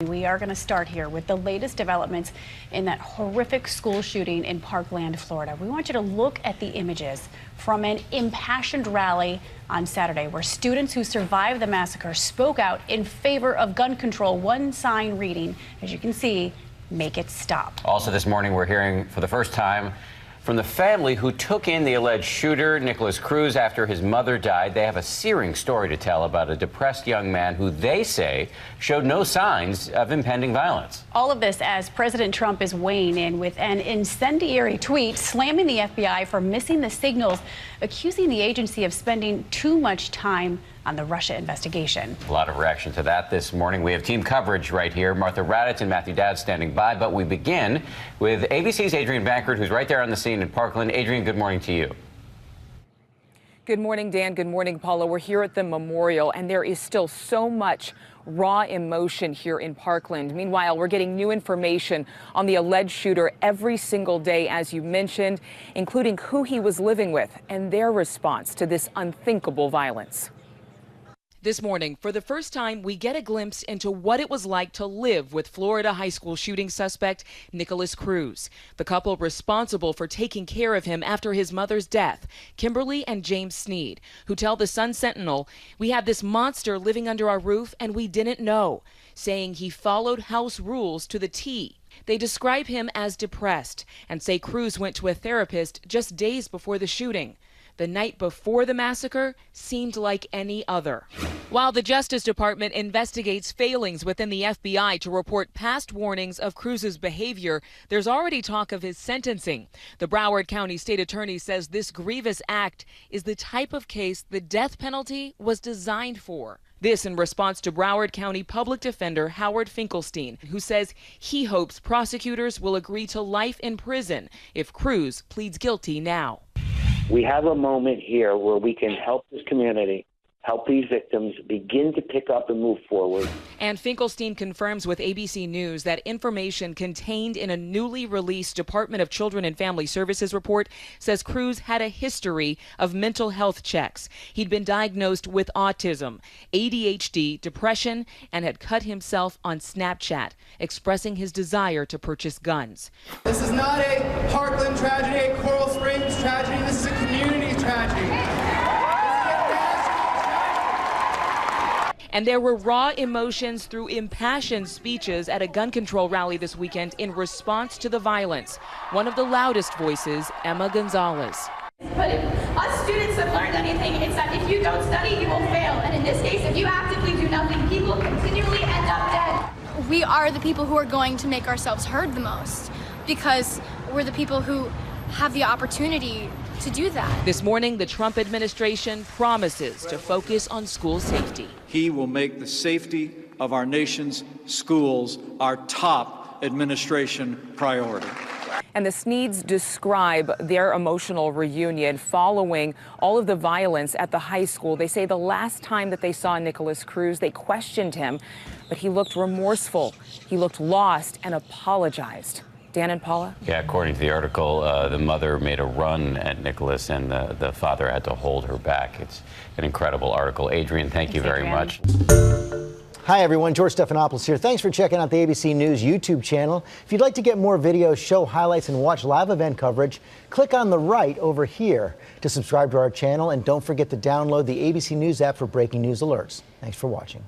We are going to start here with the latest developments in that horrific school shooting in Parkland, Florida. We want you to look at the images from an impassioned rally on Saturday where students who survived the massacre spoke out in favor of gun control. One sign reading, as you can see, "Make it stop." Also this morning, we're hearing for the first time from the family who took in the alleged shooter, Nikolas Cruz, after his mother died. They have a searing story to tell about a depressed young man who they say showed no signs of impending violence. All of this as President Trump is weighing in with an incendiary tweet slamming the FBI for missing the signals, accusing the agency of spending too much time on the Russia investigation. A lot of reaction to that this morning. We have team coverage right here. Martha Raddatz and Matthew Dowd standing by. But we begin with ABC's Adrienne Bankert, who's right there on the scene in Parkland. Adrienne, good morning to you. Good morning, Dan. Good morning, Paula. We're here at the memorial, and there is still so much raw emotion here in Parkland. Meanwhile, we're getting new information on the alleged shooter every single day, as you mentioned, including who he was living with and their response to this unthinkable violence. This morning, for the first time, we get a glimpse into what it was like to live with Florida high school shooting suspect Nikolas Cruz, the couple responsible for taking care of him after his mother's death, Kimberly and James Sneed, who tell the Sun-Sentinel, "We had this monster living under our roof and we didn't know," saying he followed house rules to the T. They describe him as depressed and say Cruz went to a therapist just days before the shooting. The night before the massacre seemed like any other. While the Justice Department investigates failings within the FBI to report past warnings of Cruz's behavior, there's already talk of his sentencing. The Broward County State Attorney says this grievous act is the type of case the death penalty was designed for. This in response to Broward County Public Defender Howard Finkelstein, who says he hopes prosecutors will agree to life in prison if Cruz pleads guilty now. We have a moment here where we can help this community, help these victims begin to pick up and move forward. And Finkelstein confirms with ABC News that information contained in a newly released Department of Children and Family Services report says Cruz had a history of mental health checks. He'd been diagnosed with autism, ADHD, depression, and had cut himself on Snapchat, expressing his desire to purchase guns. This is not a Parkland tragedy, a Coral Springs tragedy. This is a community tragedy. And there were raw emotions through impassioned speeches at a gun control rally this weekend in response to the violence. One of the loudest voices, Emma Gonzalez. But if us students have learned anything, it's that if you don't study, you will fail. And in this case, if you actively do nothing, people continually end up dead. We are the people who are going to make ourselves heard the most because we're the people who have the opportunity to do that. This morning, the Trump administration promises to focus on school safety. He will make the safety of our nation's schools our top administration priority. And the Sneeds describe their emotional reunion following all of the violence at the high school. They say the last time that they saw Nikolas Cruz, they questioned him, but he looked remorseful. He looked lost and apologized. Dan and Paula? Yeah, according to the article, the mother made a run at Nikolas and the father had to hold her back. It's an incredible article. Adrienne, thank you very much. Hi, everyone. George Stephanopoulos here. Thanks for checking out the ABC News YouTube channel. If you'd like to get more videos, show highlights, and watch live event coverage, click on the right over here to subscribe to our channel. And don't forget to download the ABC News app for breaking news alerts. Thanks for watching.